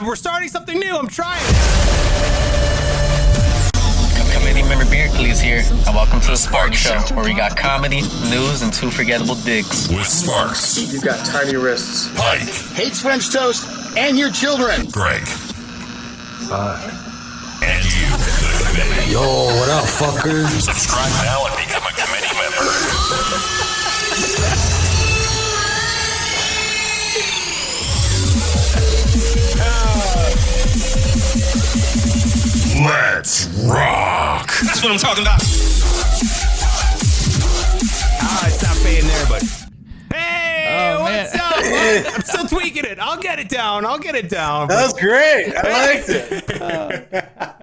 We're starting something new. I'm trying. Committee member Beardley's here, and welcome to the Sparks Show, where we got comedy, news, and two forgettable dicks. With Sparks. You've got tiny wrists. Pike. Hates French toast and your children. Greg. Hi. And you, the committee. Yo, what up, fuckers? Subscribe now and become a committee member. Let's rock. That's what I'm talking about. It's not fading there, but hey, man. what's up? I'm still tweaking it. I'll get it down. That was great. I liked it.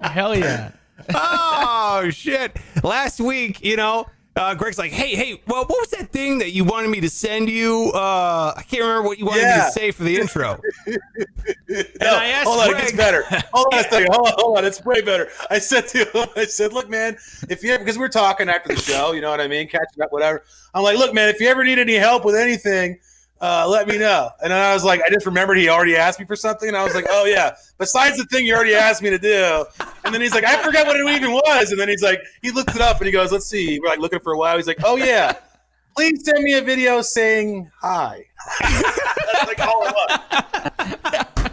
Hell yeah. Oh shit! Last week, Greg's like, hey, well, what was that thing that you wanted me to send you? I can't remember what you wanted me to say for the intro. And I asked hold on, Greg, it gets better. Hold on a second. Hold on, it's way better. I said to him, look, man, because we're talking after the show, you know what I mean, catching up, whatever. I'm like, look, man, if you ever need any help with anything, let me know. And then I was like, I just remembered he already asked me for something, and I was like, oh yeah, besides the thing you already asked me to do. And then he's like, I forgot what it even was. And then he's like, he looked it up and he goes, let's see. We're like looking for a while. He's like, oh yeah, please send me a video saying hi. That's like all it was.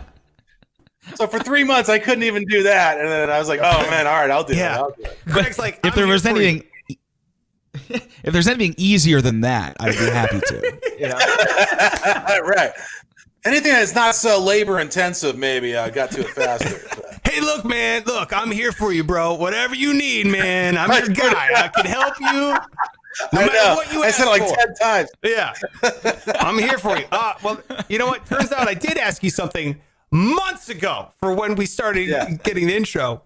So for 3 months, I couldn't even do that. And then I was like, oh man, all right, I'll do it. Greg's like, If there was anything, if there's anything easier than that, I'd be happy to. Right. Anything that's not so labor intensive, maybe I got to it faster. Hey, look, man, I'm here for you, bro. Whatever you need, man, I'm your guy. I can help you. No matter what you I ask said it like for. 10 times. Yeah, I'm here for you. Well, you know what? Turns out I did ask you something months ago for when we started getting the intro.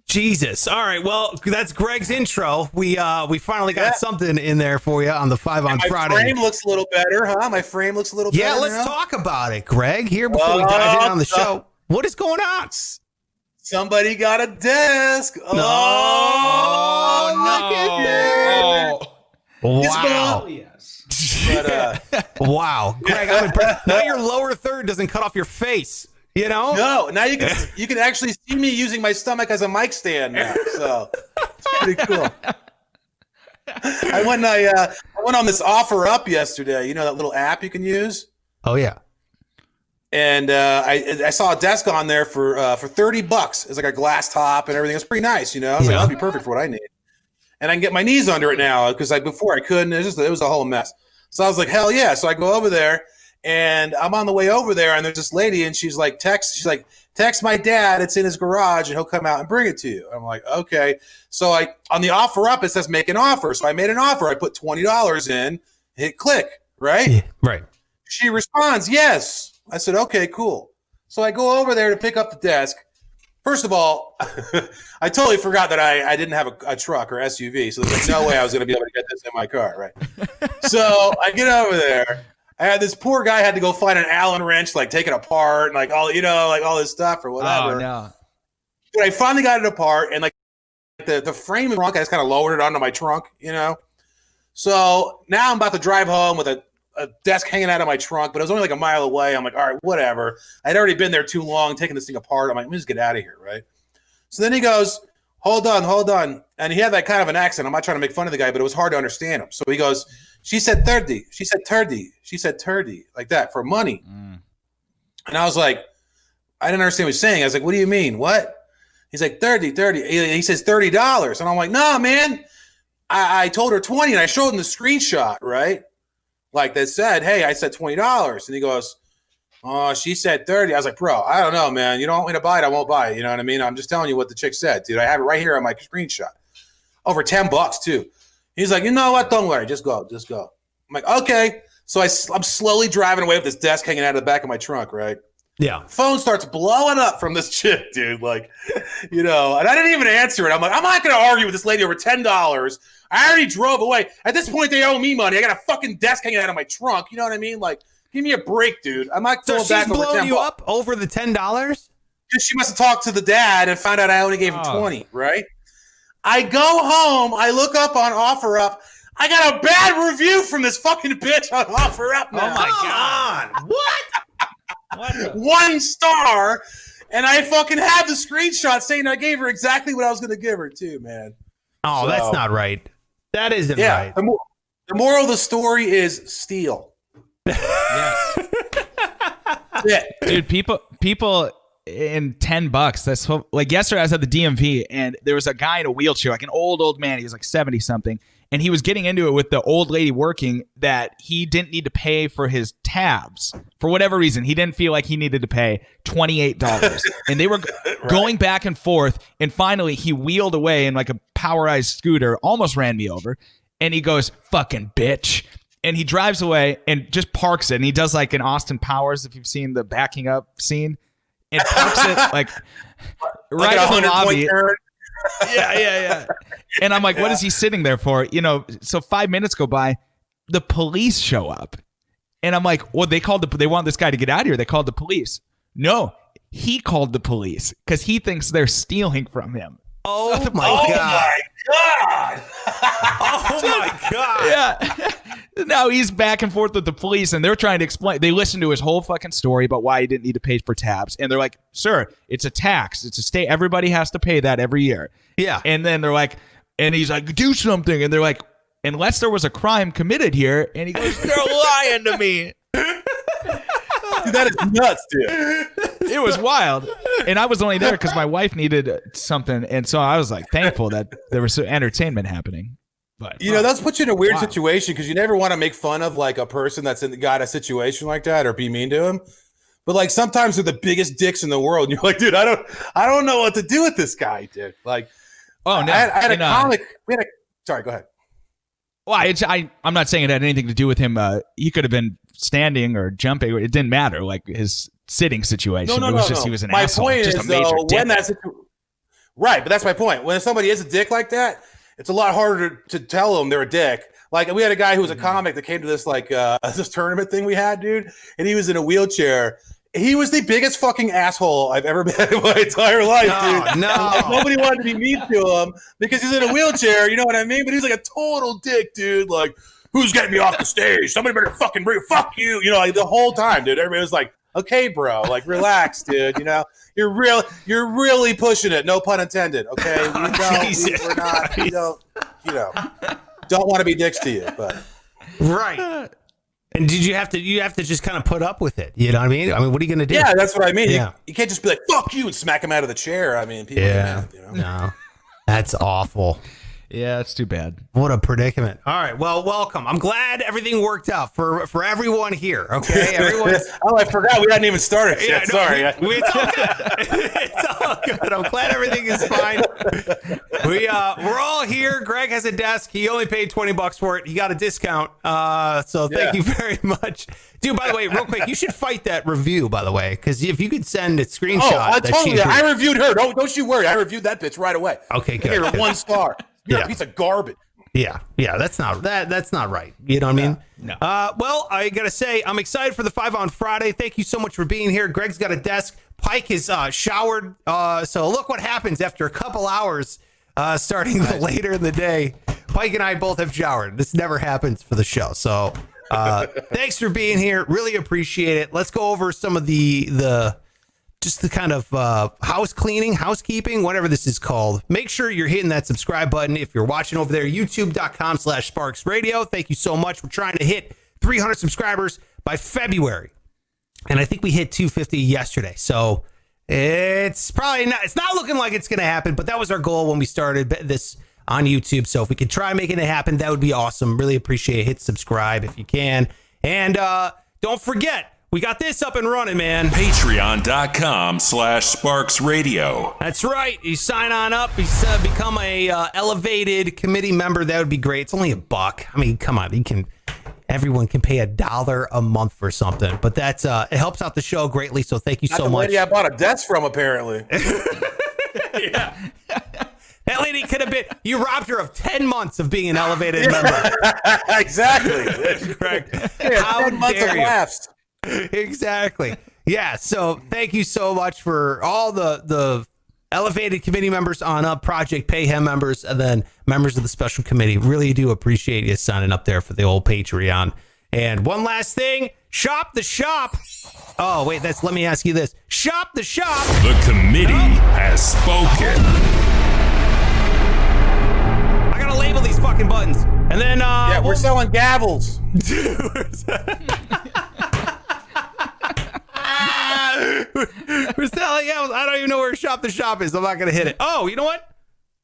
Jesus. All right. Well, that's Greg's intro. We finally got something in there for you on the 5 on Friday. My frame looks a little better, huh? My frame looks a little better. Yeah, let's talk about it, Greg. Here before we dive in on the show. What is going on? Somebody got a desk. Look at that. Wow. Yes. But, wow. Greg, I'm impressed. Now your lower third doesn't cut off your face. No, now you can actually see me using my stomach as a mic stand now. So it's pretty cool. I went on this offer up yesterday. You know that little app you can use? Oh yeah. And I saw a desk on there for $30. It's like a glass top and everything. It's pretty nice, I was like, that'll be perfect for what I need. And I can get my knees under it now because before I couldn't. It was a whole mess. So I was like, hell yeah. So I go over there. And I'm on the way over there, and there's this lady, and she's like, text my dad. It's in his garage, and he'll come out and bring it to you. I'm like, okay. So on the offer up, it says make an offer. So I made an offer. I put $20 in, hit click, right? Yeah, right. She responds, yes. I said, okay, cool. So I go over there to pick up the desk. First of all, I totally forgot that I didn't have a truck or SUV. So there's like no way I was going to be able to get this in my car, right? So I get over there. I had this poor guy had to go find an Allen wrench, like take it apart and like all this stuff or whatever. Oh no! But I finally got it apart and like the frame of the trunk, I just kind of lowered it onto my trunk, So now I'm about to drive home with a desk hanging out of my trunk, but it was only like a mile away. I'm like, all right, whatever. I'd already been there too long, taking this thing apart. I'm like, let me just get out of here, right? So then he goes, hold on. And he had that kind of an accent. I'm not trying to make fun of the guy, but it was hard to understand him. So he goes, she said 30. She said 30. She said 30, like that, for money. And I was like, I didn't understand what he's saying. I was like, what do you mean? What? He's like, 30. He says $30. And I'm like, no, man. I told her 20, and I showed him the screenshot, right? Like that said, hey, I said $20. And he goes, oh, she said 30. I was like, bro, I don't know, man. You don't want me to buy it, I won't buy it. You know what I mean? I'm just telling you what the chick said, dude. I have it right here on my screenshot. Over $10 too. He's like, you know what? Don't worry. Just go. I'm like, okay. So I'm slowly driving away with this desk hanging out of the back of my trunk, right? Yeah. Phone starts blowing up from this chick, dude. Like, and I didn't even answer it. I'm like, I'm not going to argue with this lady over $10. I already drove away. At this point, they owe me money. I got a fucking desk hanging out of my trunk. You know what I mean? Like, give me a break, dude. I'm not going back over $10. So she's blowing you up over the $10? Because she must have talked to the dad and found out I only gave him 20, right? I go home. I look up on OfferUp. I got a bad review from this fucking bitch on OfferUp now. Oh, my God. What? 1 star. And I fucking have the screenshot saying I gave her exactly what I was going to give her too, man. Oh, So- that's not right. That isn't Yeah. right. The moral of the story is steal. Yeah. Dude, people in $10. That's like yesterday I was at the DMV and there was a guy in a wheelchair, like an old man. He was like 70 something. And he was getting into it with the old lady working that he didn't need to pay for his tabs for whatever reason. He didn't feel like he needed to pay $28. And they were going back and forth. And finally he wheeled away in like a powerized scooter, almost ran me over. And he goes, fucking bitch. And he drives away and just parks it. And he does like an Austin Powers, if you've seen the backing up scene, and parks it like right in the lobby. Yeah. And I'm like, what is he sitting there for? You know, so 5 minutes go by, the police show up. And I'm like, well, they want this guy to get out of here. They called the police. No, he called the police because he thinks they're stealing from him. Oh my god. Oh my god. Yeah. Now he's back and forth with the police and they're trying to explain. They listened to his whole fucking story about why he didn't need to pay for tabs. And they're like, sir, it's a tax. It's a state. Everybody has to pay that every year. Yeah. And then they're like, and he's like, do something. And they're like, unless there was a crime committed here. And he goes, they're lying to me. Dude, that is nuts, dude. It was wild. And I was only there because my wife needed something. And so I was like thankful that there was some entertainment happening. But You know, that's put you in a weird situation because you never want to make fun of like a person that's got a situation like that or be mean to him. But like sometimes they're the biggest dicks in the world. And you're like, dude, I don't know what to do with this guy, dude. Like, oh no, I had a comic. Sorry, go ahead. Well, I'm not saying it had anything to do with him. He could have been standing or jumping. It didn't matter. Like his sitting situation. No, it was just he was an my asshole. point Just is a major though, dick. when that's right, but that's my point. When somebody is a dick like that, it's a lot harder to tell them they're a dick. Like we had a guy who was a comic that came to this like this tournament thing we had, dude, and he was in a wheelchair. He was the biggest fucking asshole I've ever met in my entire life, dude. No. Like, nobody wanted to be mean to him because he's in a wheelchair, you know what I mean? But he's like a total dick, dude. Like, who's getting me off the stage? Somebody better fucking bring fuck you. You know, like the whole time, dude. Everybody was like, okay, bro, like relax, dude. You know, you're really pushing it. No pun intended. Okay, we're not. We don't want to be dicks to you, but Right. And did you have to just kind of put up with it? You know what I mean? I mean, what are you going to do? yeah, that's what I mean. Yeah. You can't just be like fuck you and smack him out of the chair. I mean, people Yeah. get mad, No. That's awful. Yeah, it's too bad. What a predicament. All right. Well, welcome. I'm glad everything worked out for everyone here. Okay. Everyone. Oh, I forgot we hadn't even started yet. Yeah, no, Sorry. it's all good. It's all good. I'm glad everything is fine. We're all here. Greg has a desk. He only paid $20 for it. He got a discount. So thank you very much. Dude, by the way, real quick, you should fight that review, by the way, because if you could send a screenshot. Oh, I that totally. she- I reviewed her. Don't you worry. I reviewed that bitch right away. Okay, I good. gave her 1 star. You're Yeah. a piece of garbage. Yeah, that's not right. You know what I mean? No. Well, I gotta say, I'm excited for the 5 on Friday. Thank you so much for being here. Greg's got a desk. Pike is showered. So look what happens after a couple hours, starting later in the day. Pike and I both have showered. This never happens for the show. So thanks for being here. Really appreciate it. Let's go over some of the kind of housekeeping, whatever this is called. Make sure you're hitting that subscribe button if you're watching over there, youtube.com/Sparks Radio. Thank you so much. We're trying to hit 300 subscribers by February. And I think we hit 250 yesterday. So it's not looking like it's going to happen, but that was our goal when we started this on YouTube. So if we could try making it happen, that would be awesome. Really appreciate it. Hit subscribe if you can. And don't forget, we got this up and running, man. Patreon.com/Sparks Radio. That's right. You sign on up. You become a elevated committee member. That would be great. It's only $1. I mean, come on. Everyone can pay $1 a month for something, but that's it helps out the show greatly. So thank you so much. Lady I bought a desk from, apparently. Yeah. That lady could have been. You robbed her of 10 months of being an elevated member. Exactly. Correct. Yeah, How 10 months dare of you? laughs. Exactly. Yeah. So thank you so much for all the elevated committee members on up, Project Payhem members, and then members of the special committee. Really do appreciate you signing up there for the old Patreon. And one last thing, shop the shop. Oh, wait, let me ask you this. Shop the shop. The committee has spoken. I gotta label these fucking buttons. And then, we're selling gavels. We're selling gavels. I don't even know where shop the shop is. I'm not gonna hit it. Oh, you know what?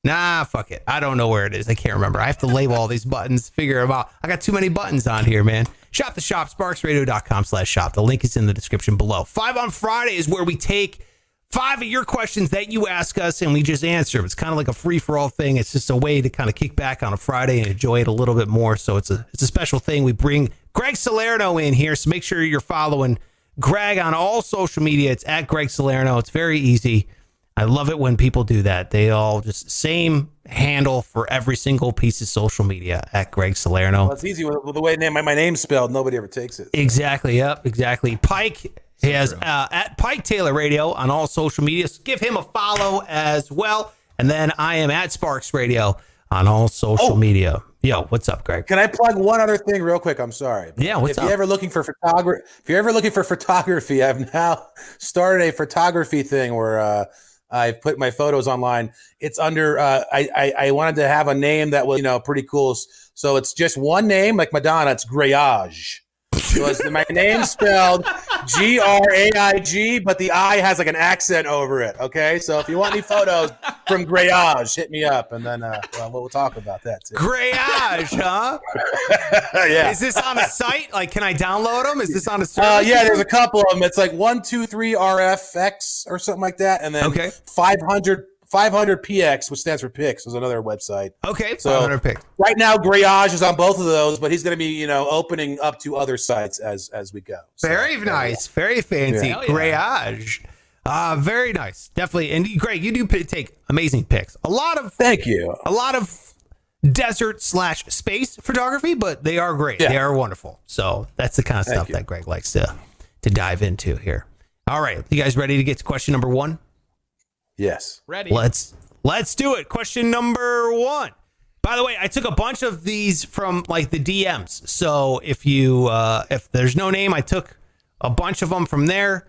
Nah, fuck it. I don't know where it is. I can't remember. I have to label all these buttons, figure them out. I got too many buttons on here, man. Shop the shop, sparksradio.com/shop. The link is in the description below. 5 on Friday is where we take 5 of your questions that you ask us and we just answer them. It's kind of like a free-for-all thing. It's just a way to kind of kick back on a Friday and enjoy it a little bit more. So it's a special thing. We bring Greg Salerno in here, so make sure you're following Greg on all social media. It's at Greg Salerno. It's very easy. I love it when people do that. They all just same handle for every single piece of social media at Greg Salerno. Well, it's easy with the way my name's spelled. Nobody ever takes it. Exactly. Yep. Exactly. Pike has at Pike Taylor Radio on all social media. So give him a follow as well. And then I am at Sparks Radio on all social media. Yo, what's up, Greg? Can I plug one other thing real quick? I'm sorry. Yeah, what's up? If you're ever looking for photography, I've now started a photography thing where I've put my photos online. It's under I wanted to have a name that was, pretty cool. So it's just one name, like Madonna. It's Grayage. So it's my name spelled Graig, but the I has like an accent over it. Okay, so if you want any photos from Grayage, hit me up, and then we'll talk about that too. Grayage, huh? Yeah. Is this on a site? Like, can I download them? Is this on a service? Yeah, there's a couple of them. It's like 123 RFX or something like that, and then 500 PX, which stands for Pix, is another website. Okay, so 500 Pix. Right now, Grayage is on both of those, but he's going to be, opening up to other sites as we go. So, very nice, very fancy. Yeah. Grayage. Very nice, definitely. And Greg, you do take amazing pics. Thank you. A lot of desert/space photography, but they are great. Yeah. They are wonderful. So that's the kind of stuff that Greg likes to dive into here. All right, you guys ready to get to question number 1? Yes. Ready. Let's do it. Question number 1. By the way, I took a bunch of these from like the DMs. So if there's no name, I took a bunch of them from there.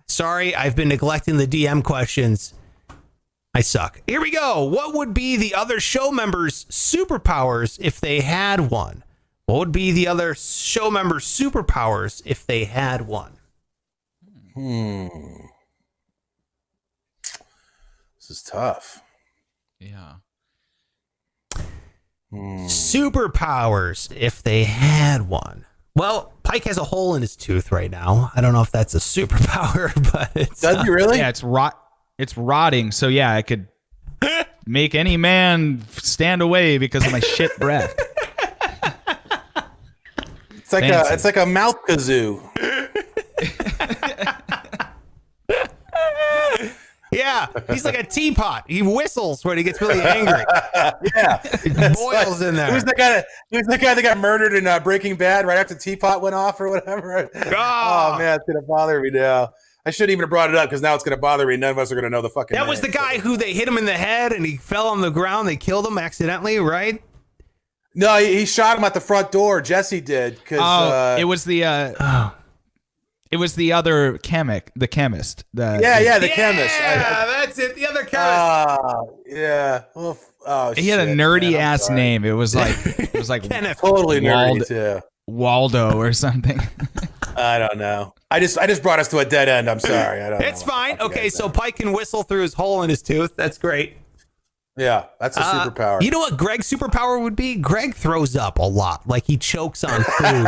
Sorry, I've been neglecting the DM questions. I suck. Here we go. What would be the other show members' superpowers if they had one? What would be the other show members' superpowers if they had one? This is tough. Yeah. Superpowers if they had one. Well, Pike has a hole in his tooth right now. I don't know if that's a superpower, but it's... Does he really? Yeah, it's rotting. So yeah, I could make any man stand away because of my shit breath. It's like a mouth kazoo. Yeah, he's like a teapot. He whistles when he gets really angry. Yeah, it boils in there. Who's the guy that got murdered in Breaking Bad right after Teapot went off or whatever? Oh man, it's gonna bother me now. I shouldn't even have brought it up because now it's gonna bother me. None of us are gonna know the fucking. That was the guy who they hit him in the head and he fell on the ground. They killed him accidentally, right? No, he shot him at the front door. Jesse did because it was the it was the other chemist. The chemist. The chemist. Yeah, that's it. The other chemist. Yeah. Well, he had a nerdy ass name. It was like Kenneth. Totally nerdy too. Waldo or something. I don't know. I just brought us to a dead end. I'm sorry. I don't. It's fine. Okay, so Pike can whistle through his hole in his tooth. That's great. Yeah, that's a superpower. You know what Greg's superpower would be? Greg throws up a lot. Like he chokes on food.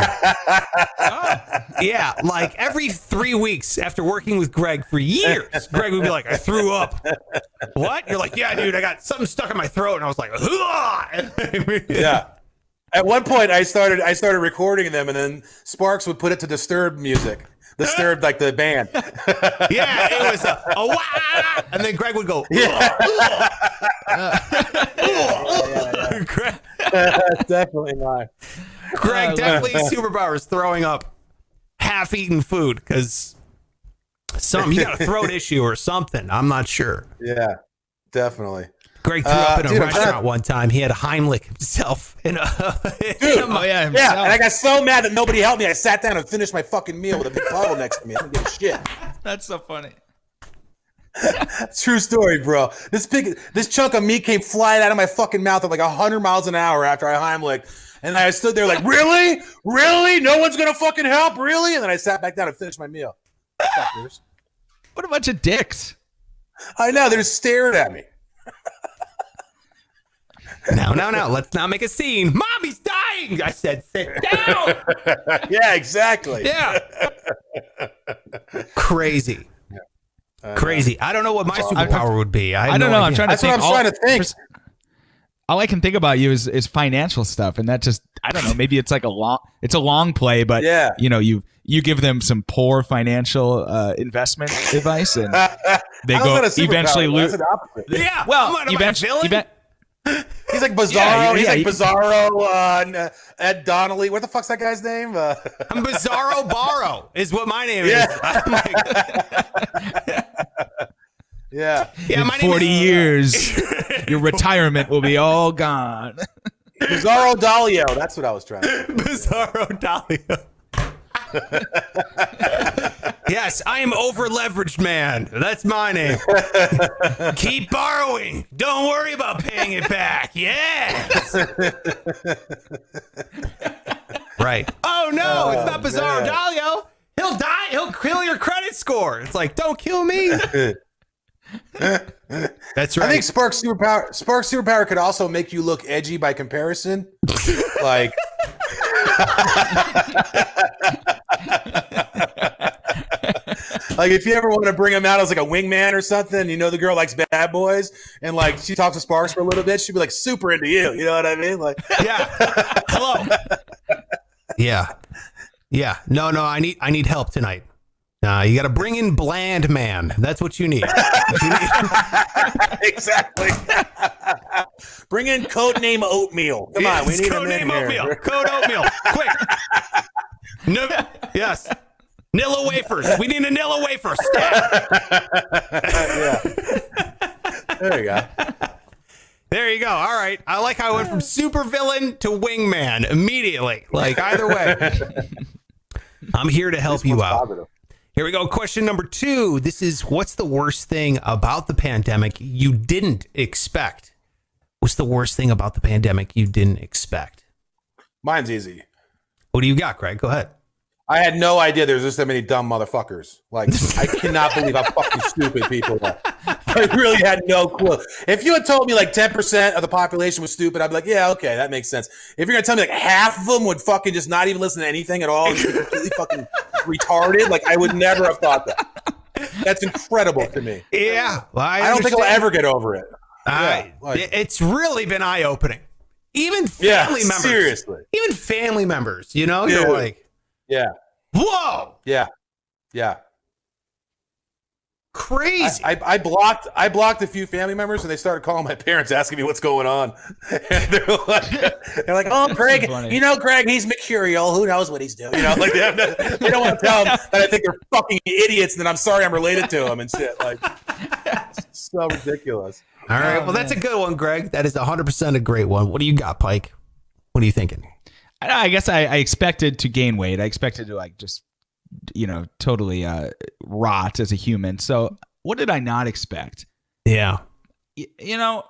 Yeah, like every 3 weeks after working with Greg for years, Greg would be like, I threw up. What? You're like, yeah, dude, I got something stuck in my throat. And I was like, yeah. At one point, I started recording them, and then Sparks would put it to Disturbed music. Disturbed, like the band. Yeah, it was a wah, and then Greg would go. Definitely not. Greg definitely superpowers throwing up half-eaten food because you got a throat issue or something. I'm not sure. Yeah, definitely. Greg threw up in a restaurant one time. He had to Heimlich himself. Dude, yeah, and I got so mad that nobody helped me. I sat down and finished my fucking meal with a big bottle next to me. I didn't give a shit. That's so funny. True story, bro. This chunk of meat came flying out of my fucking mouth at like 100 miles an hour after I Heimlich. And I stood there like, really? Really? No one's going to fucking help? Really? And then I sat back down and finished my meal. Fuckers. What a bunch of dicks. I know. They're just staring at me. No. Let's not make a scene. Mommy's dying. I said, sit down. Yeah, exactly. Yeah. Crazy. Crazy. I don't know what my superpower would be. I don't know. I'm trying to think. That's what I'm trying to think. All I can think about you is financial stuff, and that just, I don't know. Maybe it's like a long play, but yeah, you know, you give them some poor financial investment advice, and they go eventually lose. Yeah. Well, eventually. He's like Bizarro. He's like Bizarro. Ed Donnelly. What the fuck's that guy's name? I'm Bizarro Barro is what my name is. Yeah. In my name 40 years, your retirement will be all gone. Bizarro Dalio. That's what I was trying to do. Bizarro Dalio. Yes, I am over-leveraged man. That's my name. Keep borrowing. Don't worry about paying it back. Yes. Right. Oh, no, it's not Bizarro Dalio. He'll die. He'll kill your credit score. It's like, don't kill me. That's right. I think Spark Superpower could also make you look edgy by comparison. Like, like if you ever want to bring him out as like a wingman or something, you know the girl likes bad boys, and like she talks to Sparks for a little bit, she'd be like super into you. You know what I mean? Like, yeah. Hello. Yeah. No. I need help tonight. You got to bring in Bland Man. That's what you need. Exactly. Bring in Codename Oatmeal. Come on, we need him in here. Code Oatmeal. Quick. No. Yes. Nilla wafers. We need a Nilla wafer. Yeah. There you go. There you go. All right. I like how I went from supervillain to wingman immediately. Like either way. I'm here to help you out. Positive. Here we go. Question number 2. This is, what's the worst thing about the pandemic you didn't expect? What's the worst thing about the pandemic you didn't expect? Mine's easy. What do you got, Greg? Go ahead. I had no idea there's just that many dumb motherfuckers. Like, I cannot believe how fucking stupid people are. I really had no clue. If you had told me like 10% of the population was stupid, I'd be like, yeah, okay, that makes sense. If you're gonna tell me like half of them would fucking just not even listen to anything at all and just be completely fucking retarded, like I would never have thought that. That's incredible to me. Yeah. Well, I don't think I'll ever get over it. It's really been eye-opening. Even family members. Seriously. Even family members, you know? You're like, yeah. Whoa. Yeah. Crazy. I blocked a few family members, and they started calling my parents asking me what's going on. And they're like, oh, Greg, you know, Greg, he's mercurial. Who knows what he's doing? You know, like they don't want to tell them that I think they're fucking idiots, and that I'm sorry I'm related to them and shit. Like, it's so ridiculous. All right. Well, that's a good one, Greg. That is 100% a great one. What do you got, Pike? What are you thinking? I guess I expected to gain weight. I expected to like just, you know, totally rot as a human. So what did I not expect? Yeah. You know,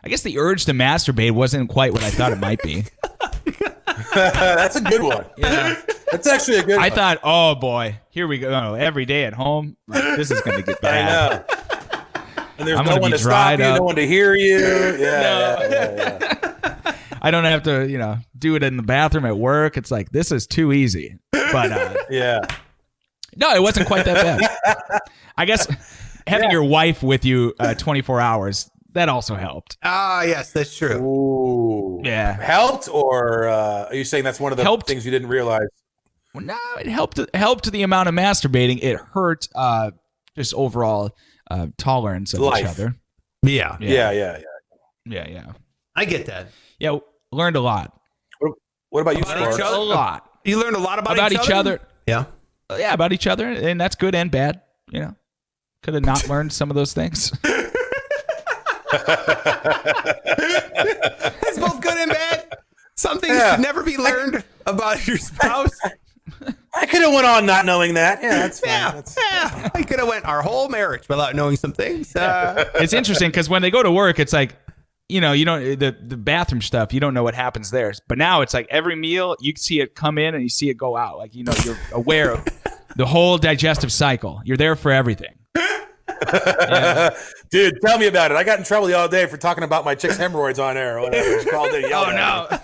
I guess the urge to masturbate wasn't quite what I thought it might be. That's a good one. Yeah. That's actually a good one. I thought, oh boy, here we go. Every day at home, like, this is going to get bad. I know. And there's no one to stop you, no one to hear you. Yeah. I don't have to, you know, do it in the bathroom at work. It's like, this is too easy. But no, it wasn't quite that bad. I guess having your wife with you 24 hours, that also helped. Ah, yes, that's true. Ooh. Yeah. Helped, or are you saying that's one of the things you didn't realize? Well, no, it helped the amount of masturbating. It hurt just overall tolerance of each other. Yeah. I get that. Yeah, learned a lot. What about you, Sparks? A lot. You learned a lot about each other? Yeah. Yeah, about each other, and that's good and bad. You know, could have not learned some of those things. It's both good and bad. Some things should never be learned about your spouse. I could have went on not knowing that. Yeah, that's fine. Yeah. I could have went our whole marriage without knowing some things. It's interesting because when they go to work, it's like, you don't the bathroom stuff. You don't know what happens there. But now it's like every meal you see it come in and you see it go out. Like you're aware of the whole digestive cycle. You're there for everything. Yeah. Dude, tell me about it. I got in trouble the other day for talking about my chick's hemorrhoids on air or whatever. She called in, yelled at me.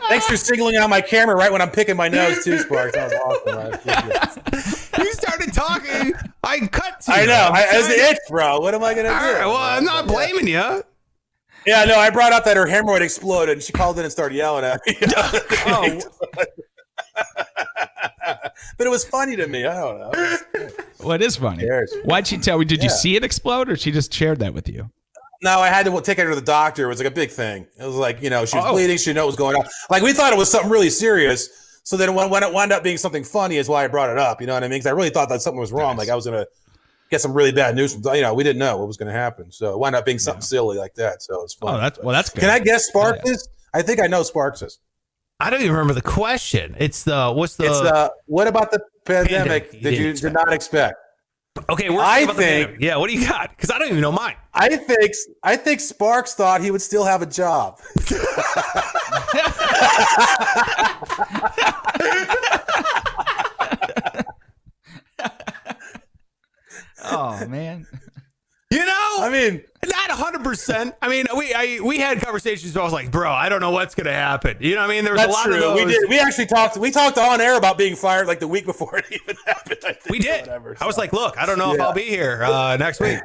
Thanks for singling out my camera right when I'm picking my nose too, Sparks. That was awesome. You started talking. I cut to you. I know. As the itch, bro. What am I going to do? All right, well, I'm not blaming you. Yeah, no, I brought up that her hemorrhoid exploded, and she called in and started yelling at me. But it was funny to me. I don't know. Well, it is funny. Why'd she tell you? Did you see it explode, or she just shared that with you? No, I had to take her to the doctor. It was like a big thing. It was like, she was bleeding. She didn't know what was going on. Like, we thought it was something really serious. So then when it wound up being something funny is why I brought it up. You know what I mean? Because I really thought that something was wrong. Like, I was going to get some really bad news. We didn't know what was going to happen. So it wound up being something silly like that. So it's fun. That's good. Can I guess Sparks is? I think I know Sparks is. I don't even remember the question. It's what about the pandemic that you did not expect? Okay, yeah, what do you got? Because I don't even know mine. I think Sparks thought he would still have a job. Oh man. I mean, not 100%. I mean, we had conversations where I was like, bro, I don't know what's going to happen. You know what I mean? There was a lot of those. We did. We actually talked on air about being fired like the week before it even happened. I think, we did. Whatever, I was like, look, I don't know if I'll be here next week.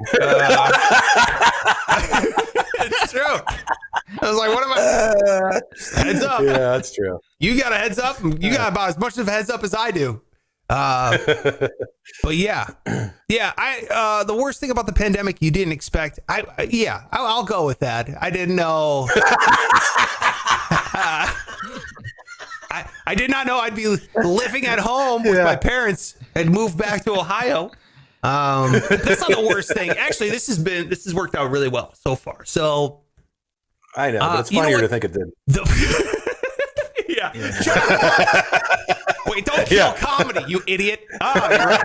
It's true. I was like, what am I? Heads up. Yeah, that's true. You got a heads up. You got about as much of a heads up as I do. But yeah. The worst thing about the pandemic you didn't expect. I'll go with that. I didn't know. I did not know I'd be living at home with my parents and moved back to Ohio. That's not the worst thing. Actually, this has worked out really well so far. So I know, but it's funnier to think it did. Yeah. Wait, don't kill comedy, you idiot. Oh,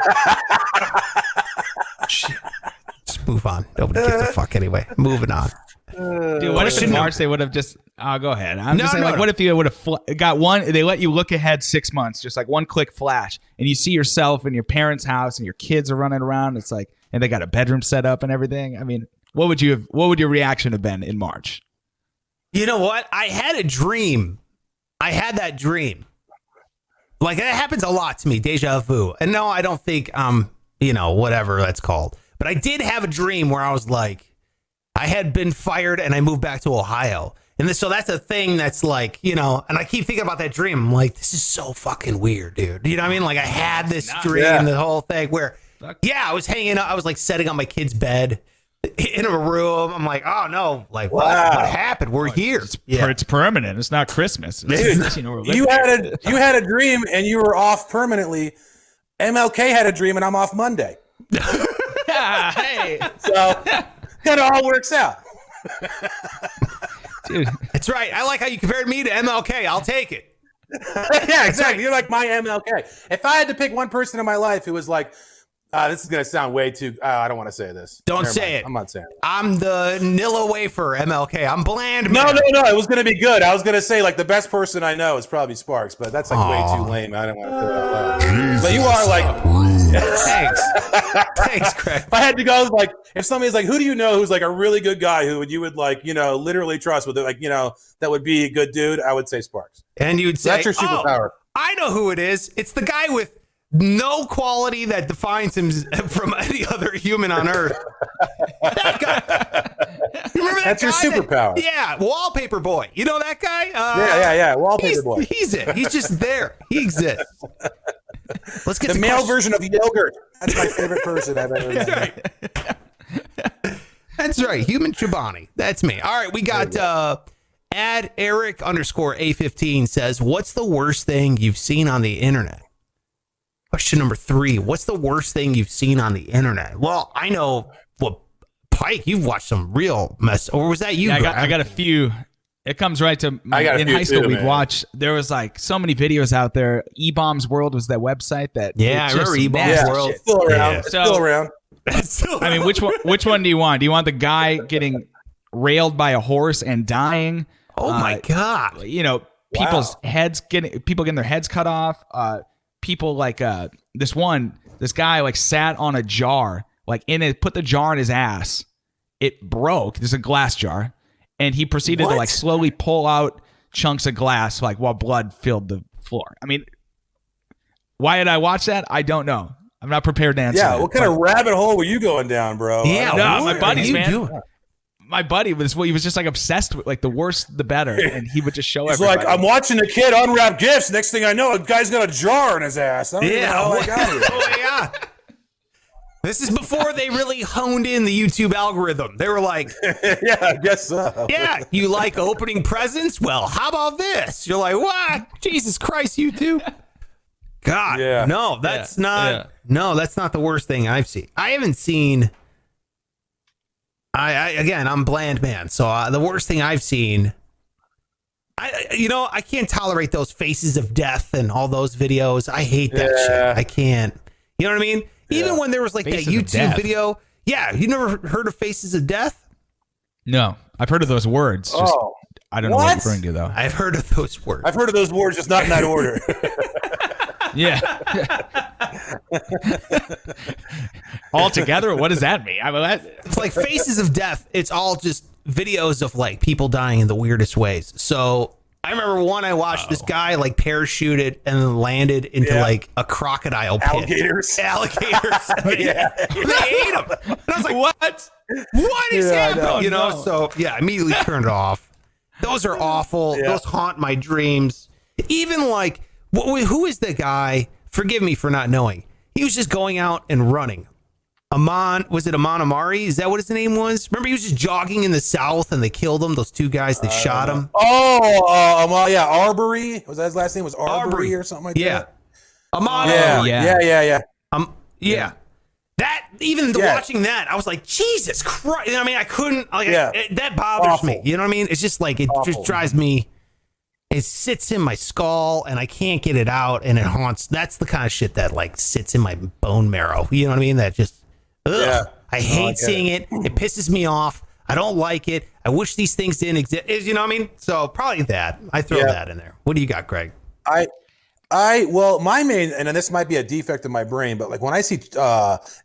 just move on. Nobody gives a fuck anyway. Moving on. Dude, what if in March they would have just... go ahead. I'm just saying, what if you would have got one... They let you look ahead 6 months, just like one click flash, and you see yourself in your parents' house, and your kids are running around. It's like... And they got a bedroom set up and everything. I mean, what would your reaction have been in March? You know what? I had a dream. I had that dream. Like, that happens a lot to me, deja vu. And no, I don't think whatever that's called. But I did have a dream where I was like, I had been fired and I moved back to Ohio. And so that's a thing that's like, and I keep thinking about that dream. I'm like, this is so fucking weird, dude. You know what I mean? Like, I had this dream, the whole thing where, I was hanging out. I was like setting up my kid's bed in a room. I'm like, oh no, like what happened? We're here. It's permanent. It's not Christmas. Dude, you had a dream and you were off permanently. MLK had a dream and I'm off Monday. Hey, so it all works out. Dude, that's right. I like how you compared me to MLK. I'll take it. Yeah, exactly. You're like my MLK. If I had to pick one person in my life who was like, this is going to sound way too... I don't want to say this. Don't say it. I'm not saying it. I'm the Nilla wafer, MLK. I'm bland, No. man. It was going to be good. I was going to say, like, the best person I know is probably Sparks, but that's, like, way too lame. I don't want to put it out loud. But you are, like... Thanks, Craig. If I had to go, like, if somebody's like, who do you know who's, like, a really good guy who you would, like, literally trust with it, like, that would be a good dude, I would say Sparks. And you'd say... That's your superpower. I know who it is. It's the guy with no quality that defines him from any other human on earth. That guy. You remember that That's your superpower. Yeah, wallpaper boy. You know that guy? Yeah. Wallpaper boy. He's it. He's just there. He exists. Let's get the male version of yogurt. That's my favorite person I've ever met. That's right. Human Chobani. That's me. All right, we got Ad Eric _A15 says, what's the worst thing you've seen on the internet? Question number 3. What's the worst thing you've seen on the internet? Well, I know what Pike, you've watched some real mess. Or was that you? Yeah, I got a few. It comes right to in high school. We'd watch. There was like so many videos out there. E-Bombs World was that website that. Yeah, I remember E-Bombs World. Still around. Yeah. Still around. I mean, which one do you want? Do you want the guy getting railed by a horse and dying? Oh my god! You know, people's heads getting their heads cut off. People like this guy like sat on a jar, like put the jar in his ass. It broke. There's a glass jar. And he proceeded to like slowly pull out chunks of glass, like while blood filled the floor. I mean, why did I watch that? I don't know. I'm not prepared to answer. Yeah, what kind of rabbit hole were you going down, bro? Yeah, no, my buddies, man. My buddy he was just like obsessed with like the worse the better, and he would just show everybody. It's like I'm watching a kid unwrap gifts. Next thing I know, a guy's got a jar in his ass. I don't even know how I got here. Oh yeah. This is before they really honed in the YouTube algorithm. They were like, yeah, I guess so. Yeah, you like opening presents? Well, how about this? You're like, what? Jesus Christ, YouTube. God, Yeah. no, that's not the worst thing I've seen. I haven't seen. Again, I'm bland man, so the worst thing I've seen. I can't tolerate those faces of death and all those videos. I hate that shit. I can't. You know what I mean? Even when there was like Faces that of YouTube Death. video. Yeah, you never heard of Faces of Death? No, I've heard of those words. Just, I don't know what you're referring to though. I've heard of those words. I've heard of those words, just not in that order. Yeah. All together, what does that mean? It's like Faces of Death. It's all just videos of like people dying in the weirdest ways. So I remember one I watched. This guy like parachuted and then landed into like a crocodile pit. Alligators. And they ate him. And I was like, what is happening? So I immediately turned it off. Those are awful. Those haunt my dreams. Even like, who is the guy? Forgive me for not knowing. He was just going out and running. Was it Amon Amari? Is that what his name was? Remember, he was just jogging in the South and they killed him. Those two guys, they shot him. Arbery. Was that his last name? Was Arbery or something like that? Amon. Yeah. That watching that, I was like, Jesus Christ. I mean, I couldn't. That bothers me. You know what I mean? It's just like just drives me. It sits in my skull and I can't get it out, and it haunts. That's the kind of shit that like sits in my bone marrow. You know what I mean? That just. I hate seeing it. It pisses me off. I don't like it. I wish these things didn't exist. You know what I mean? So probably that. I throw that in there. What do you got, Greg? Well, my main, and this might be a defect in my brain, but like when I see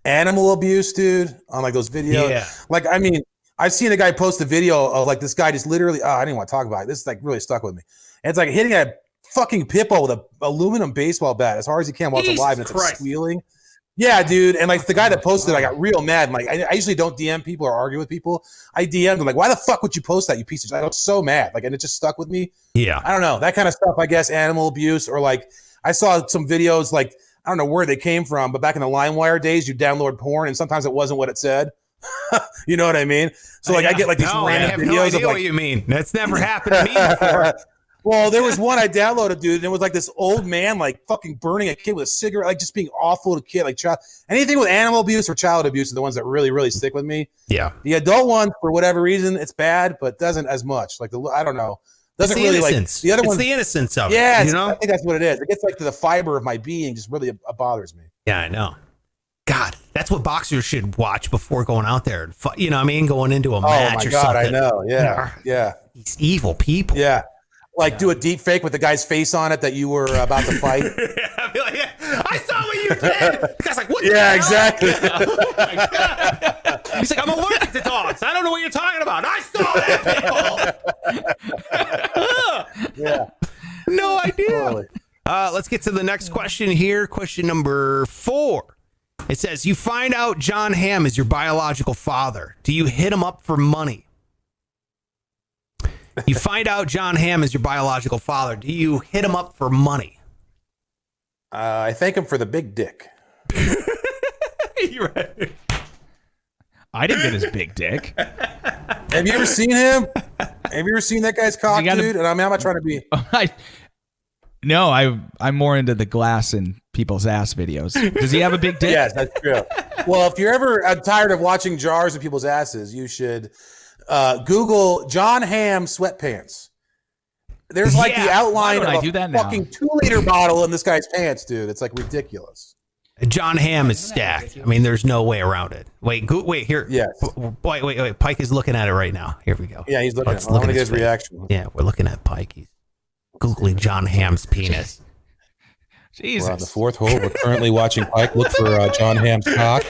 animal abuse, dude, on like those videos, like, I mean, I've seen a guy post a video of like this guy just literally, I didn't want to talk about it. This is like really stuck with me. And it's like hitting a fucking pit bull with an aluminum baseball bat as hard as he can while it's alive, and it's like squealing. Yeah, dude. And like the guy that posted it, I got real mad. Like, I usually don't DM people or argue with people. I DM'd him like, why the fuck would you post that, you piece of shit? I was so mad. Like, and it just stuck with me. Yeah. I don't know. That kind of stuff, I guess, animal abuse, or like I saw some videos, like, I don't know where they came from, but back in the LimeWire days, you download porn and sometimes it wasn't what it said. You know what I mean? So like I get like these random I have videos no idea of like, what you mean. That's never happened to me before. Well, there was one I downloaded, dude, and it was like this old man like fucking burning a kid with a cigarette, like just being awful to kid, like child. Anything with animal abuse or child abuse are the ones that really, really stick with me. Yeah. The adult one, for whatever reason, it's bad, but doesn't as much. Like I don't know. Doesn't really innocence. Like the other one. It's the innocence of it. You know? I think that's what it is. It gets like to the fiber of my being, just really bothers me. Yeah, I know. God, that's what boxers should watch before going out there. You know what I mean? Going into a match or something. Oh, my God, I know. Yeah, yeah. These evil people. Yeah. Like do a deep fake with the guy's face on it that you were about to fight. I'd be like, I saw what you did. The guy's like, what the hell? Exactly. Oh my God. He's like, I'm allergic to dogs. I don't know what you're talking about. I saw that pickle. Yeah. No idea. Totally. Let's get to the next question here. Question number 4. It says, you find out John Hamm is your biological father. Do you hit him up for money? You find out John Hamm is your biological father. Do you hit him up for money? I thank him for the big dick. You're right. I didn't get his big dick. Have you ever seen him? Have you ever seen that guy's cock, dude? And I mean, I'm not trying to be. No, I'm more into the glass in people's ass videos. Does he have a big dick? Yes, that's true. Well, if you're ever tired of watching jars of people's asses, you should Google John Hamm sweatpants. There's like the outline of a fucking 2-liter bottle in this guy's pants, dude. It's like ridiculous. John Hamm is stacked. I mean, there's no way around it. Wait here. Yes. Wait. Pike is looking at it right now. Here we go. Yeah, he's looking at it. I want to get his reaction. Yeah, we're looking at Pike. He's Googling John Hamm's penis. Jesus. We're on the fourth hole. We're currently watching Pike look for John Hamm's cock.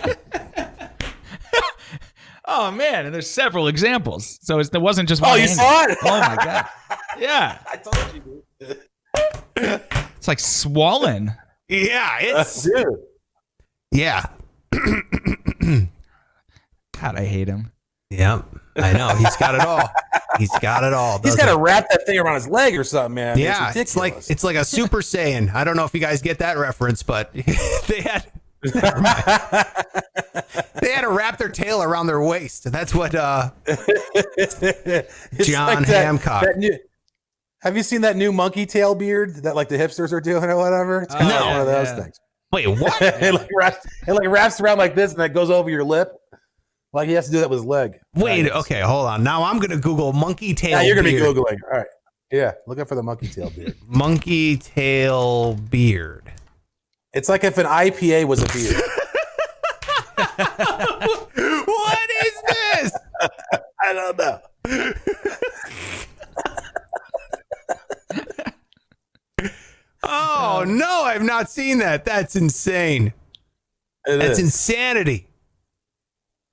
Oh, man. And there's several examples. So there wasn't just one. Oh, you saw it? Oh, my God. Yeah. I told you, dude. It's like swollen. Yeah, it's... Dude. Yeah. God, I hate him. Yep. I know. He's got it all. He's got it all. He's got to wrap that thing around his leg or something, man. Yeah, it's like a Super Saiyan. I don't know if you guys get that reference, but they had to wrap their tail around their waist. That's what John like Hancock. Have you seen that new monkey tail beard that like the hipsters are doing or whatever? It's kind of one of those things. Wait, what? it wraps around like this and it goes over your lip. Like he has to do that with his leg. Wait, okay, hold on. Now I'm gonna Google monkey tail. Yeah, you're gonna beard. be Googling. All right. Yeah, look up for the monkey tail beard. Monkey tail beard. It's like if an IPA was a beard. What is this? I don't know. Oh no, I've not seen that. That's insane. That's insanity.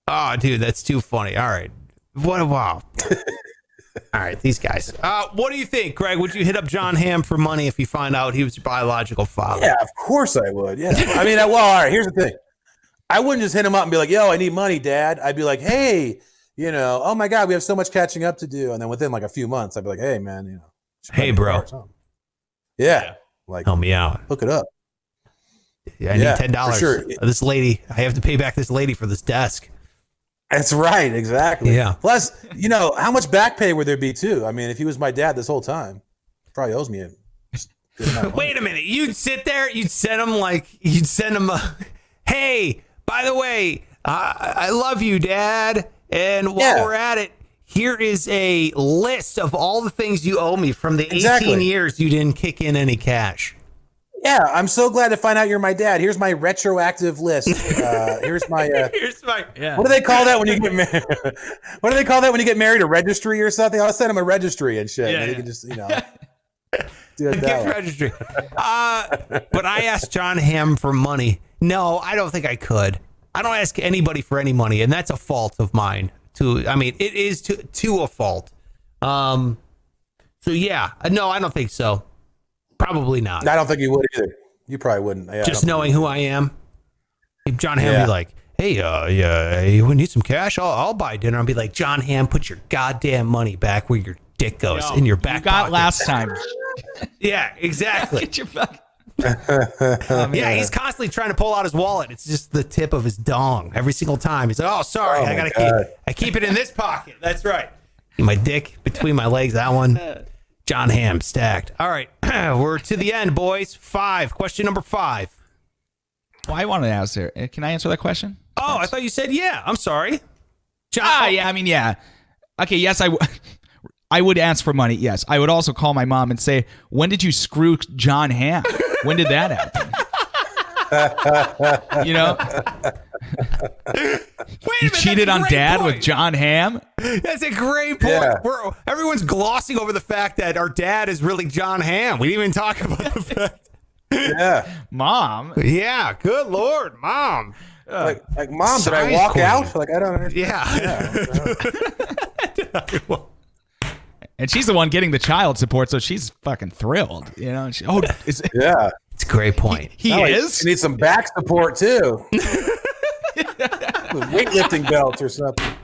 Oh, dude, that's too funny. All right. Wow. All right, these guys. What do you think, Greg? Would you hit up John Hamm for money if you find out he was your biological father? Yeah, of course I would. Yeah. I mean, well, all right, here's the thing. I wouldn't just hit him up and be like, yo, I need money, Dad. I'd be like, hey, oh my God, we have so much catching up to do. And then within like a few months, I'd be like, hey, man, hey, bro. Yeah. Like, help me out. Hook it up. Yeah, I need $10. Sure. This lady, I have to pay back this lady for this desk. That's right. Exactly. Yeah. Plus, how much back pay would there be too? I mean, if he was my dad this whole time, he probably owes me a good amount of money. Wait a minute. You'd sit there, you'd send him a, hey, by the way, I love you, Dad. And while we're at it, here is a list of all the things you owe me from the 18 years you didn't kick in any cash. Yeah, I'm so glad to find out you're my dad. Here's my retroactive list. Here's my. What do they call that when you get married? What do they call that when you get married? A registry or something? I'll send him a registry and shit. And he can just, do it that way. Registry. But I asked John Hamm for money. No, I don't think I could. I don't ask anybody for any money, and that's a fault of mine. It is to a fault. So yeah, no, I don't think so. Probably not. I don't think you would either. You probably wouldn't. Yeah, just knowing who I am. If John Hamm be like, hey, you need some cash? I'll buy dinner. I'll be like, John Hamm, put your goddamn money back where your dick goes in your back pocket. Last time. Yeah, exactly. Get your fuck. Yeah, he's constantly trying to pull out his wallet. It's just the tip of his dong every single time. He's like, oh, sorry, I keep it in this pocket. That's right. My dick between my legs. That one. John Hamm stacked. All right, we're to the end, boys. Question number 5. Well, I wanted to ask there. Can I answer that question? Oh, I thought you said yeah. I'm sorry. John. Yeah. I mean, yeah. Okay. Yes, I would ask for money. Yes, I would also call my mom and say, "When did you screw John Hamm? When did that happen?" You cheated on Dad point. with John Hamm? That's a great point. Yeah. Everyone's glossing over the fact that our dad is really John Hamm. We didn't even talk about the fact. Yeah. Mom. Yeah. Good Lord, Mom. Like Mom, did I walk out? Like, I don't understand. Yeah. And she's the one getting the child support, so she's fucking thrilled. Yeah. It's a great point. He is? You need some back support, too. With weightlifting belts or something.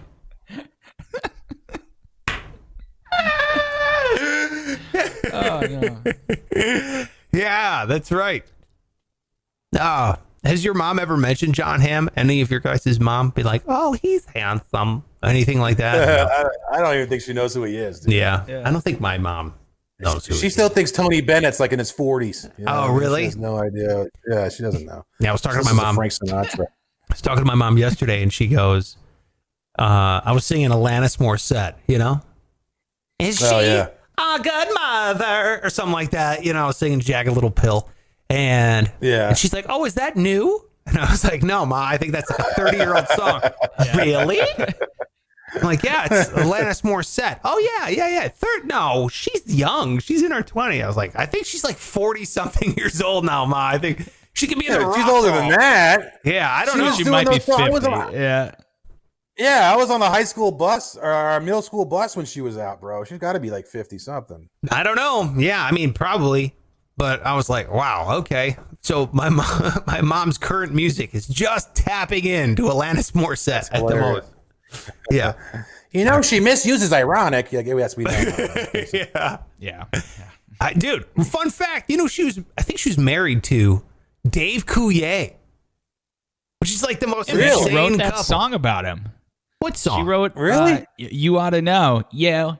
Oh, no. Yeah, that's right. Has your mom ever mentioned John Hamm? Any of your guys' mom be like, oh, he's handsome? Anything like that? I don't even think she knows who he is. Dude. Yeah. I don't think my mom knows who. She still thinks Tony Bennett's like in his 40s. You know? Oh, really? She has no idea. Yeah, she doesn't know. Yeah, I was talking to my mom. Frank Sinatra. I was talking to my mom yesterday, and she goes, I was singing Alanis Morissette, you know? Is she a good mother? Or something like that. You know, I was singing Jagged Little Pill. And she's like, oh, is that new? And I was like, no, Ma, I think that's like a 30-year-old song. Really? I'm like, yeah, it's Alanis Morissette. Oh, yeah. No, she's young. She's in her 20s. I was like, I think she's like 40-something years old now, Ma. I think she can be in the rock. She's older than that. Yeah, I don't know. She might be 50. Yeah, I was on the high school bus or our middle school bus when she was out, bro. She's got to be like 50-something. I don't know. Yeah, I mean, probably. But I was like, wow, okay. So my mom's current music is just tapping into Alanis Morissette at the moment. Yeah. You know, she misuses ironic. Yeah, that's we know. Yeah. Dude, fun fact, you know, I think she was married to Dave Coulier, which is like the most insane She wrote that couple. song about him. What song? She wrote, really? You Ought to Know. Yeah,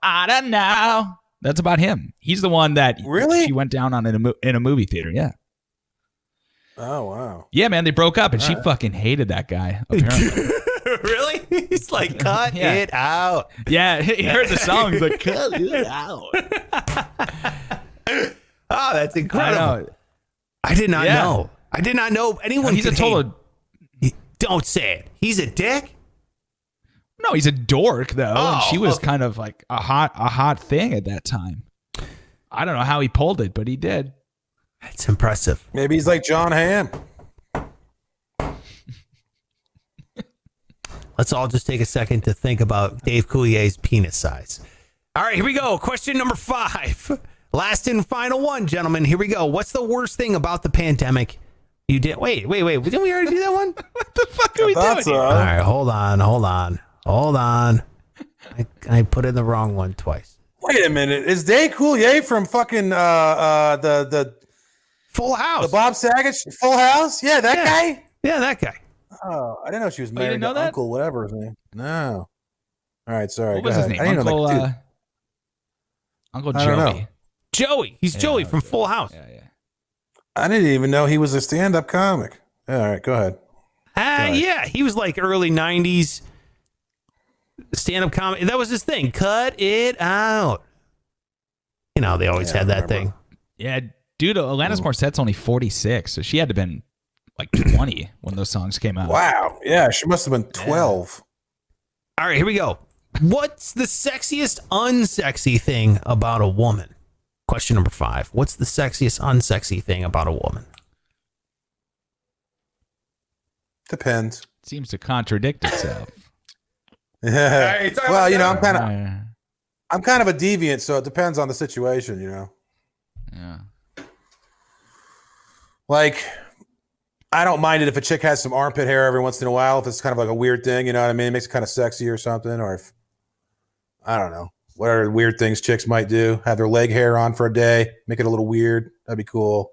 ought to know. That's about him. He's the one that she went down on in a movie theater. Yeah. Oh, wow. Yeah, man, they broke up, and she fucking hated that guy, apparently. Really? He's like, cut it out. Yeah, he heard the song. He's like, cut it out. Oh, that's incredible. I did not know. I did not know anyone He's could a total... Don't say it. He's a dick? No, he's a dork, though. Oh, and she was kind of like a hot thing at that time. I don't know how he pulled it, but he did. That's impressive. Maybe he's like John Hamm. Let's all just take a second to think about Dave Coulier's penis size. All right, here we go. Question number 5. Last and final one, gentlemen. Here we go. What's the worst thing about the pandemic? You did. Wait. Didn't we already do that one? What the fuck are we doing? All right, hold on. I put in the wrong one twice. Wait a minute. Is Dave Coulier from fucking the Full House? The Bob Saget Full House? Yeah, that guy? Yeah, that guy. Oh, I didn't know she was you married didn't know to that? Uncle whatever his name. No. All right, sorry. What was his name? I didn't know, like, Uncle I don't know. Joey. Joey. He's Joey from Full House. Yeah. I didn't even know he was a stand-up comic. All right, go ahead. Yeah, he was like early 90s stand-up comedy. That was his thing. Cut it out. You know, they always had that thing. Yeah, dude, Alanis Morissette's only 46, so she had to have been like 20 when those songs came out. Wow. Yeah, she must have been 12. All right, here we go. What's the sexiest unsexy thing about a woman? Question number 5. What's the sexiest unsexy thing about a woman? Depends. Seems to contradict itself. Yeah. Well, you know, I'm kind of a deviant, so it depends on the situation, you know. Yeah. Like, I don't mind it if a chick has some armpit hair every once in a while, if it's kind of like a weird thing, you know what I mean? It makes it kind of sexy or something, or if, I don't know, what are weird things chicks might do? Have their leg hair on for a day, make it a little weird. That'd be cool.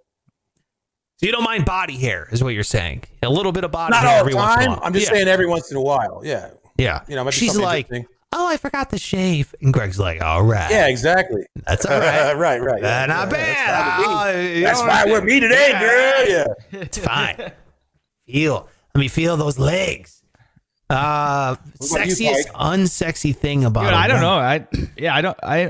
So you don't mind body hair, is what you're saying? A little bit of body Not hair all every the once in a time. while. I'm just saying every once in a while. Yeah. Yeah. You know, might be she's something like, interesting. oh, I forgot to shave. And Greg's like, all right. Yeah, exactly. That's all right. right. Yeah, Not bad. That's fine with me today, girl. Yeah. It's fine. Let me feel those legs. Sexiest, unsexy thing about Dude, it. I don't know.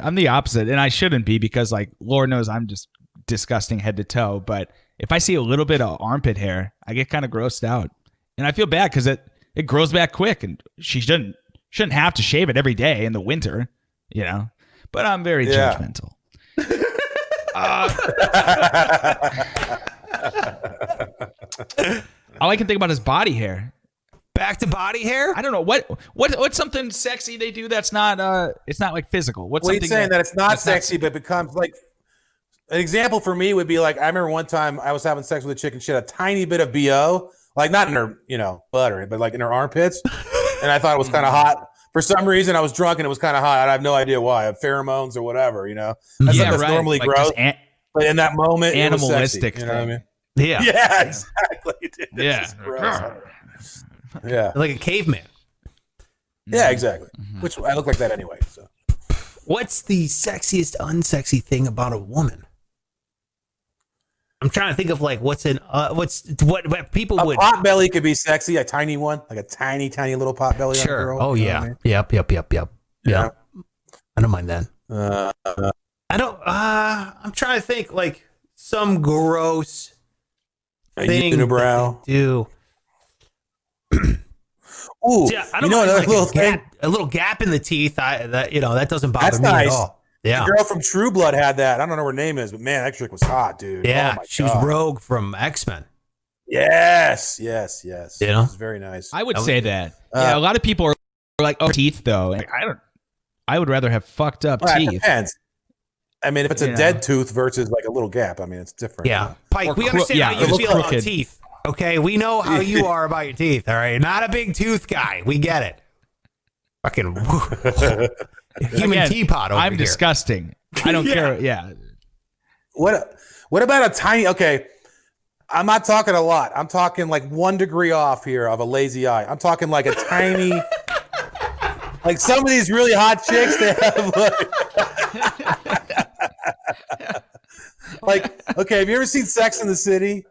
I'm the opposite, and I shouldn't be because, like, Lord knows I'm just disgusting head to toe. But if I see a little bit of armpit hair, I get kind of grossed out, and I feel bad because it grows back quick, and she shouldn't have to shave it every day in the winter, you know. But I'm very judgmental. All I can think about is body hair. Back to body hair? I don't know what's something sexy they do that's not it's not like physical. What's Well, something he's saying that it's not sexy, but becomes like an example for me would be like I remember one time I was having sex with a chick and she had a tiny bit of BO, like not in her, you know, butter, but like in her armpits, and I thought it was kind of hot. For some reason, I was drunk and it was kind of hot. I have no idea why, pheromones or whatever, you know. That's something that's normally like gross, but in that moment, animalistic. It was sexy, you know what I mean? Yeah. Yeah, exactly. Dude, yeah. Yeah. Like a caveman. Yeah, exactly. Which I look like that anyway. So. What's the sexiest, unsexy thing about a woman? I'm trying to think of like what people A would. pot belly could be sexy, a tiny one, like a tiny little pot belly. Sure. On a girl, Oh you know yeah. what I mean? Yep. Yeah. I don't mind that. Uh, I don't. I'm trying to think like some gross a thing unibrow. do. Ooh, Yeah, I you don't know mind another like little thing. a little gap in the teeth. That doesn't bother That's me nice. at all. Yeah. The girl from True Blood had that. I don't know what her name is, but man, that chick was hot, dude. Yeah, Oh my she was God. Rogue from X-Men. Yes. You know? It was very nice. I would say that. Yeah, a lot of people are like, "Oh, teeth though." Like, I would rather have fucked up Well, it teeth. depends. I mean, if it's a You know. dead tooth versus like a little gap, I mean, it's different. Yeah, Pike, Or we understand how yeah, you or feel about crooked. teeth. Okay, we know how you are about your teeth. All right, not a big tooth guy. We get it. Fucking human Again, teapot over I'm here. disgusting. I don't care. Yeah. What about a tiny? Okay, I'm not talking a lot. I'm talking like 1 degree off here of a lazy eye. I'm talking like a tiny, like some of these really hot chicks. They have like okay. Have you ever seen Sex in the City?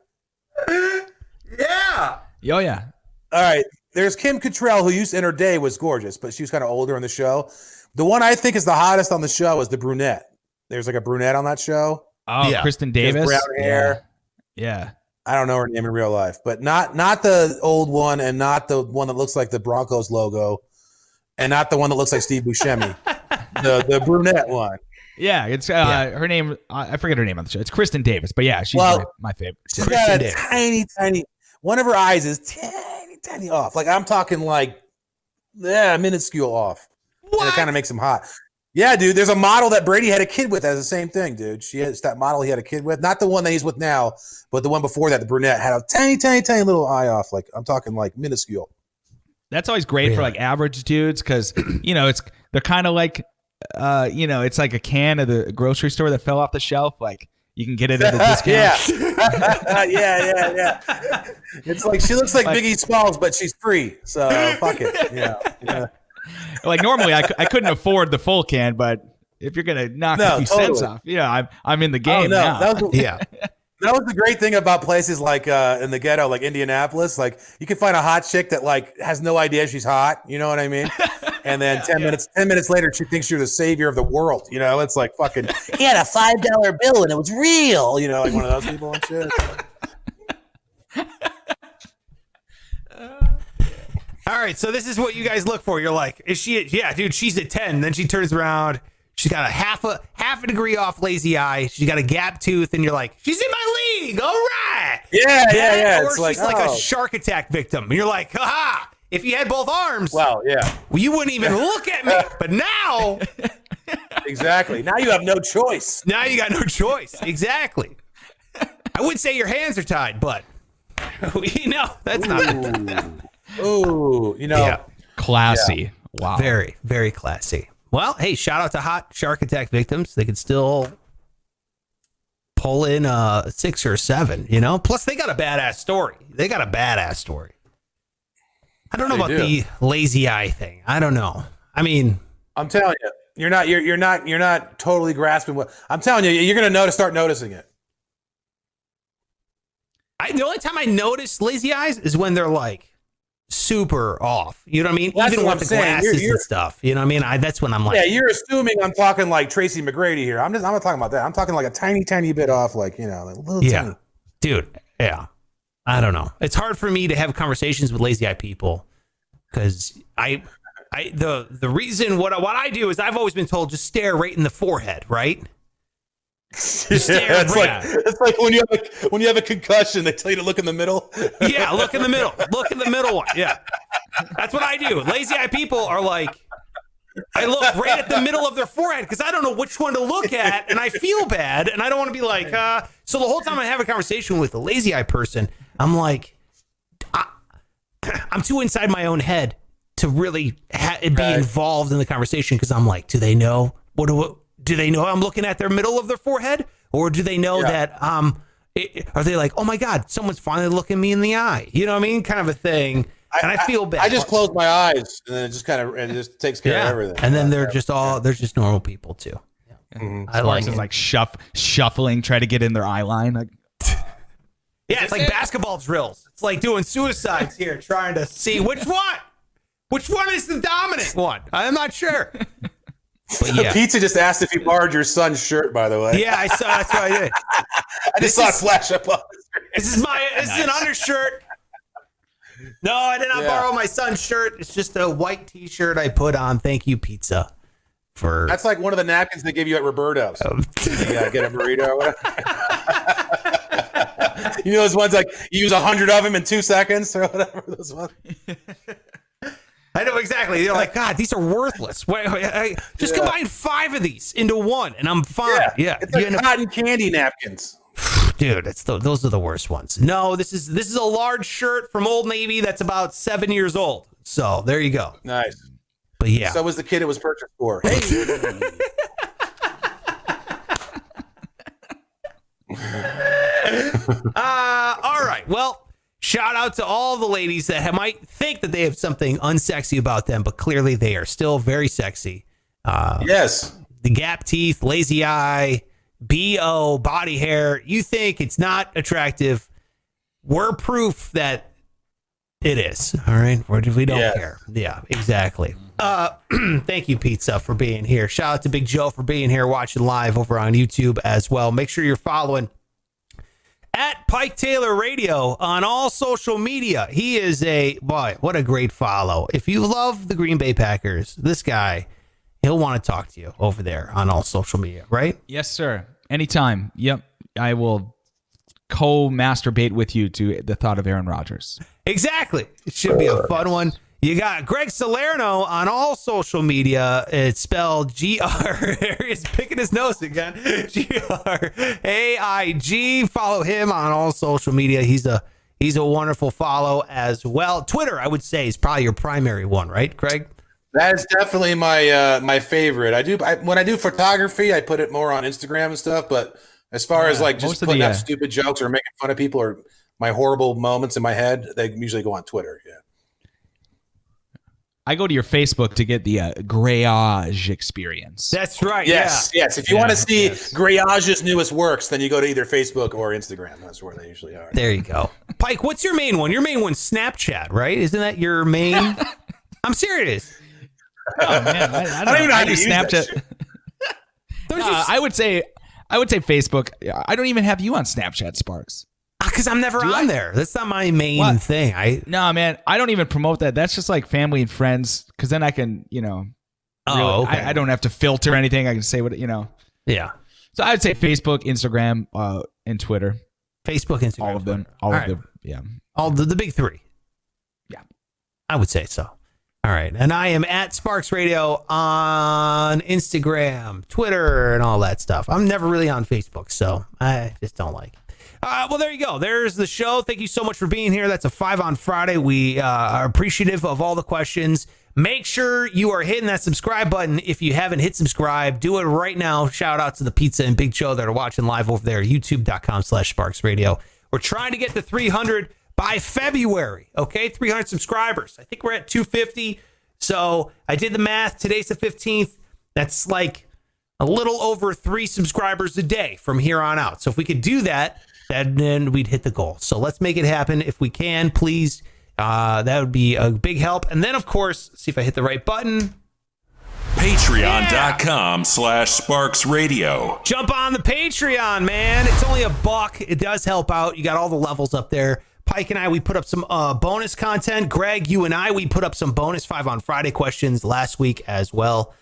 Yeah. Oh yeah. All right. There's Kim Cattrall, who used in her day was gorgeous, but she was kind of older in the show. The one I think is the hottest on the show is the brunette. There's like a brunette on that show. Oh, Yeah. Kristen She has Davis. brown hair. Yeah. I don't know her name in real life, but not the old one, and not the one that looks like the Broncos logo, and not the one that looks like Steve Buscemi. the brunette one. Yeah. It's her name. I forget her name on the show. It's Kristen Davis, but yeah, she's Well, my favorite. She's Kristen got a Davis. tiny. One of her eyes is tiny off. Like I'm talking like, minuscule off. What? And it kind of makes him hot. Yeah, dude. There's a model that Brady had a kid with. That's the same thing, dude. She has that model he had a kid with. Not the one that he's with now, but the one before that, the brunette, had a tiny little eye off. Like I'm talking like minuscule. That's always great for Really? like average dudes because they're kind of like it's like a can of the grocery store that fell off the shelf. Like you can get it at a discount. yeah. It's like she looks like Biggie Smalls, but she's free. So fuck it. Yeah. Like normally I couldn't afford the full can, but if you're gonna knock a few cents off, I'm in the game now. That was, Yeah. That was the great thing about places like in the ghetto, like Indianapolis. Like you can find a hot chick that like has no idea she's hot. You know what I mean? And then 10 minutes later, she thinks you're the savior of the world. You know, it's like fucking. He had a $5 bill and it was real. You know, like one of those people and shit. All right, so this is what you guys look for. You're like, is she? Yeah, dude, she's a 10. Then she turns around. She's got a half a degree off lazy eye. She's got a gap tooth, and you're like, she's in my league. All right. Yeah. Or It's she's like a shark attack victim. And you're like, ha! If you had both arms, Wow. Yeah. well, you wouldn't even look at me. But now Exactly. Now you have no choice. you got no choice. Exactly. I would say your hands are tied, but that's not Ooh. You know. Yeah. Classy. Wow. Very, very classy. Well, hey, shout out to hot shark attack victims. They could still pull in a 6 or 7, you know? Plus, they got a badass story. I don't know They about do. the lazy eye thing. I don't know. I mean, I'm telling you, you're not totally grasping what I'm telling you. You're gonna start noticing it. the only time I notice lazy eyes is when they're like super off. You know what I mean? That's Even what with I'm the saying. glasses You're- and stuff. You know what I mean? That's when I'm like, Yeah, you're assuming I'm talking like Tracy McGrady here. I'm not talking about that. I'm talking like a tiny bit off, like like a little yeah, tiny. dude. Yeah, I don't know. It's hard for me to have conversations with lazy eye people because the reason what I do is I've always been told just stare right in the forehead, right? Yeah, it's like when you have a concussion, they tell you to look in the middle. Yeah, look in the middle. Look in the middle one. Yeah, that's what I do. Lazy eye people are like, I look right at the middle of their forehead because I don't know which one to look at, and I feel bad, and I don't want to be like. So the whole time I have a conversation with a lazy eye person, I'm like, I'm too inside my own head to really be involved in the conversation because I'm like, do they know do they know I'm looking at their middle of their forehead, or do they know that are they like, oh my god, someone's finally looking me in the eye? You know what I mean? Kind of a thing. and I feel bad. I just close my eyes, and then it just takes care of everything. And then they're just normal people too. Mm-hmm. I like it. Like shuffling, try to get in their eye line. Like, yeah, it's like basketball drills. It's like doing suicides here, trying to see which one is the dominant one. I'm not sure. But yeah. Pizza just asked if you borrowed your son's shirt, by the way. Yeah, I saw. That's what I did. I just saw it flash up on the screen. This is an undershirt. No, I did not borrow my son's shirt. It's just a white T-shirt I put on. Thank you, Pizza. That's like one of the napkins they give you at Roberto's. You gotta get a burrito or whatever. You know those ones like you use 100 of them in 2 seconds or whatever. Those ones. I know exactly. They're like, God, these are worthless. Just combine 5 of these into one, and I'm fine. Yeah. It's like cotton candy napkins. Dude, those are the worst ones. No, this is a large shirt from Old Navy that's about 7 years old. So there you go. Nice. But yeah. So was the kid it was purchased for. Hey. All right. Well, shout out to all the ladies that might think that they have something unsexy about them, but clearly they are still very sexy. Yes. The gap teeth, lazy eye, BO, body hair. You think it's not attractive. We're proof that it is. All right. We don't care. Yeah, exactly. Thank you, Pizza, for being here. Shout out to Big Joe for being here, watching live over on YouTube as well. Make sure you're following at Pike Taylor Radio on all social media. He is what a great follow. If you love the Green Bay Packers, this guy, he'll want to talk to you over there on all social media, right? yes, sir. Anytime. Yep. I will co-masturbate with you to the thought of Aaron Rodgers. Exactly. It should be a fun one. You got Greg Salerno on all social media. It's spelled G-R. He's picking his nose again. G-R-A-I-G. Follow him on all social media. He's a wonderful follow as well. Twitter, I would say, is probably your primary one, right, Craig? That is definitely my favorite. When I do photography, I put it more on Instagram and stuff. But as far as like just putting out stupid jokes or making fun of people or my horrible moments in my head, they usually go on Twitter. Yeah. I go to your Facebook to get the Greyage experience. That's right. Yes. If you want to see Greyage's newest works, then you go to either Facebook or Instagram. That's where they usually are. There you go. Pike, what's your main one? Your main one's Snapchat, right? Isn't that your main? I'm serious. Oh man, I don't even know how to use Snapchat. I would say Facebook. I don't even have you on Snapchat, Sparks. Because I'm never on there. That's not my main thing. No, man, I don't even promote that. That's just like family and friends. Because then I can, okay. I don't have to filter anything. I can say what. Yeah. So I would say Facebook, Instagram, and Twitter. Facebook, Instagram, all of them. All the big 3. Yeah, I would say so. All right. And I am at Sparks Radio on Instagram, Twitter, and all that stuff. I'm never really on Facebook, so I just don't like it. Well, there you go. There's the show. Thank you so much for being here. That's a 5 on Friday. We are appreciative of all the questions. Make sure you are hitting that subscribe button. If you haven't hit subscribe, do it right now. Shout out to the Pizza and Big Joe that are watching live over there, youtube.com/Sparks Radio. We're trying to get to 300 by February. Okay, 300 subscribers. I think we're at 250. So I did the math. Today's the 15th. That's like a little over 3 subscribers a day from here on out. So if we could do that, then we'd hit the goal. So let's make it happen. If we can, please. That would be a big help. And then, of course, see if I hit the right button. Patreon.com/Sparks Radio. Jump on the Patreon, man. It's only $1. It does help out. You got all the levels up there. Pike and I, we put up some bonus content. Greg, you and I, we put up some bonus 5 on Friday questions last week as well.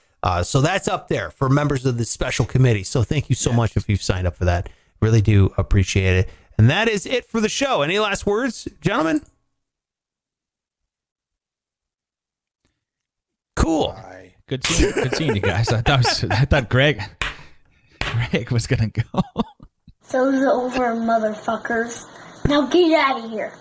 So that's up there for members of the special committee. So thank you so much if you've signed up for that. Really do appreciate it. And that is it for the show. Any last words, gentlemen? Cool. Good seeing you guys. I thought Greg was gonna go. Show's over, motherfuckers. Now get out of here.